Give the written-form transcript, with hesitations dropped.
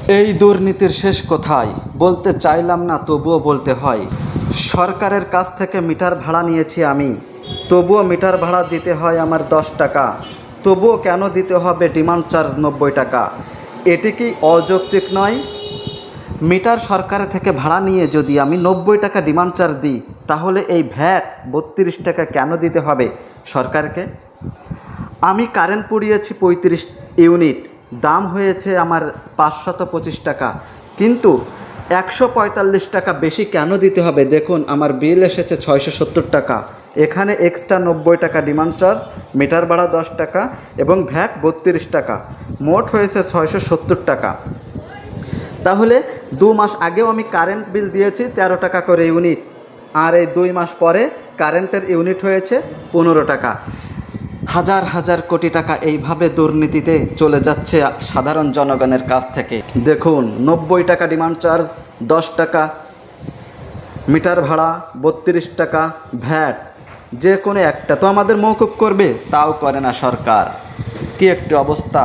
এই দুর্নীতির শেষ কোথায় বলতে চাইলাম না, তবুও বলতে হয়। সরকারের কাছ থেকে মিটার ভাড়া নিয়েছি আমি, তবুও মিটার ভাড়া দিতে হয় আমার 10 টাকা। তবুও কেন দিতে হবে ডিমান্ড চার্জ 90 টাকা? এটি কি অযৌক্তিক নয়? মিটার সরকারের থেকে ভাড়া নিয়ে যদি আমি 90 টাকা ডিমান্ড চার্জ দিই, তাহলে এই ভ্যাট 32 টাকা কেন দিতে হবে সরকারকে? আমি কারেন্ট পুড়িয়েছি 35 ইউনিট, দাম হয়েছে আমার 525 টাকা, কিন্তু 145 টাকা বেশি কেন দিতে হবে? দেখুন, আমার বিল এসেছে 670 টাকা। এখানে এক্সট্রা 90 টাকা ডিমান্ড চার্জ, মিটার ভাড়া 10 টাকা এবং ভ্যাট 32 টাকা, মোট হয়েছে 670 টাকা। তাহলে 2 মাস আগেও আমি কারেন্ট বিল দিয়েছি 13 টাকা করে ইউনিট, আর এই 2 মাস পরে কারেন্টের ইউনিট হয়েছে 15 টাকা। হাজার হাজার কোটি টাকা এইভাবে দুর্নীতিতে চলে যাচ্ছে সাধারণ জনগণের কাছ থেকে। দেখুন, 90 টাকা ডিমান্ড চার্জ, 10 টাকা মিটার ভাড়া, 32 টাকা ভ্যাট, যে কোনো একটা তো আমাদের মওকুফ করবে, তাও করে না সরকার। কী একটি অবস্থা!